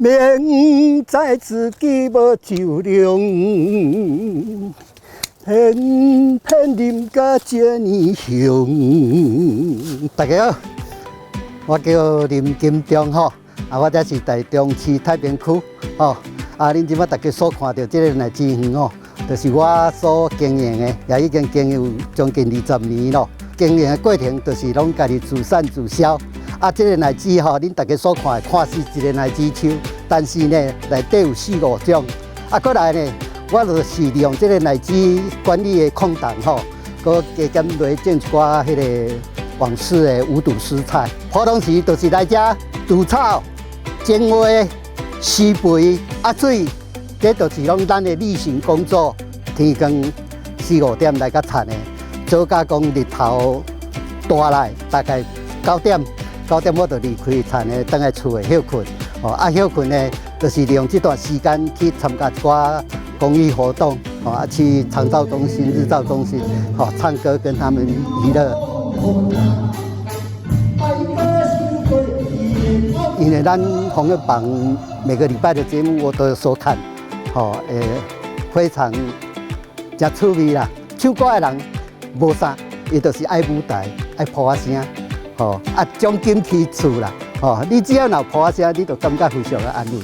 明知自己无酒量，偏偏啉甲这呢香。大家好，我叫林金忠吼，我这是台中市太平区吼。恁即摆大家所看到这个奶鸡园哦，就是我所经营的，也已经经营有将近20年咯。经营的过程就是拢家己自产自销。这个奶鸡吼，恁大家所看的，看似一个奶鸡手，但是呢，内底有4、5种。过来呢，我就是利用这个奶鸡管理的空档吼，佮加减来种一寡迄个往式的无毒食材。活动时就是来遮除草、种花、施肥、水，这就是拢咱的例行工作。天光4、5点来甲田的，做甲讲日头大来，大概9点我就离开田的，倒来厝的休困。休困呢，就是利用这段时间去参加一寡公益活动，去长照中心、日照中心，唱歌跟他们娱乐。因为咱红月榜每个礼拜的节目我都有收看，非常真趣味啦。唱歌的人无啥，伊就是爱舞台、爱歌声，奖金起厝啦。你只要有歌声，你就感觉非常的安慰。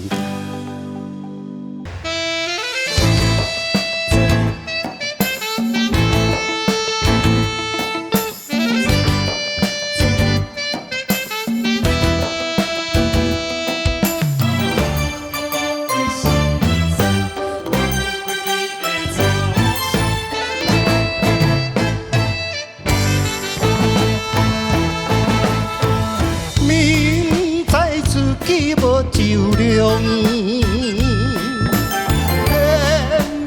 无酒量，偏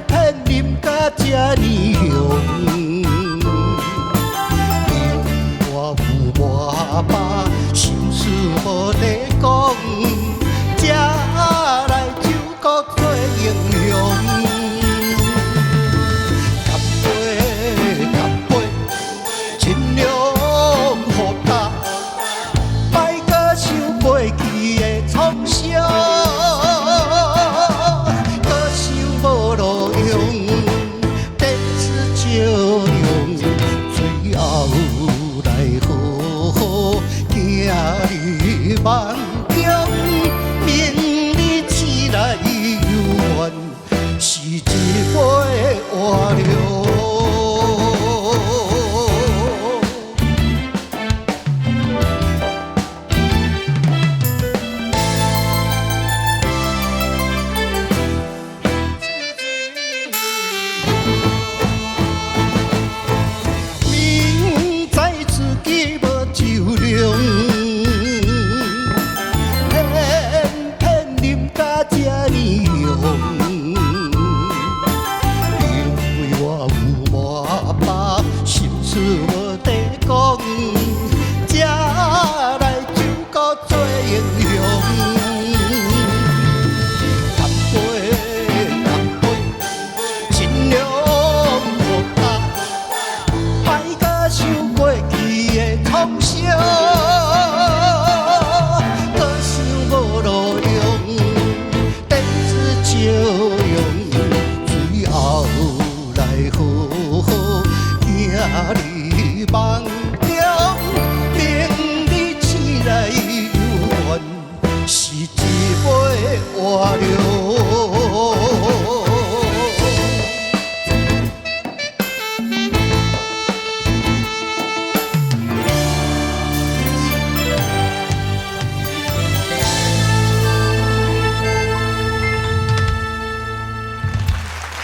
偏啉甲这呢香。因我有满腹心事无地讲，吃来酒国做英雄。干杯，尽量互他摆个想过去的创伤，可想无路用，电视照亮，最后来好好行入梦中，明日醒来犹原是一杯换了。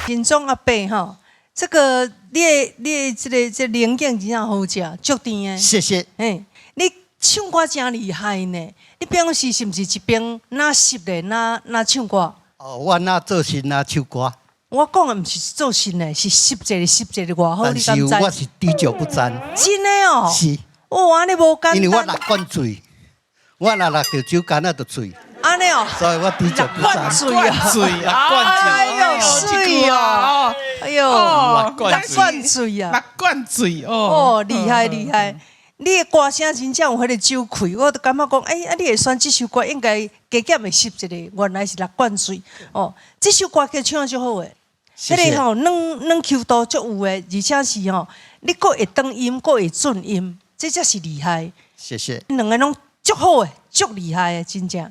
金钟阿伯哈，这个你这灵感真正好食，足甜的。谢谢。你唱歌真厉害呢。你平时是不是一边哪湿的哪唱歌？我哪做新哪唱歌。我讲的不是做新的，是湿者的外好，你敢知？但是我是滴酒不沾。真的哦。是。安尼无简单。因为我6罐醉，我若着酒干那就醉。安尼哦。所以我滴酒不沾。醉啊！哎呦，水哦！哎呦，6罐醉啊！6罐醉哦！哦，厉害！你你的歌声真正有迄个酒气，我都感觉讲，你会选这首歌，应该加减会吸一个，原来是6罐水哦。这首歌曲唱足好诶，迄个吼软 Q 度足有诶，而且是吼，你阁会长音，阁会准音，这才是厉害。谢谢。两个拢足好诶，足厉害诶，真正。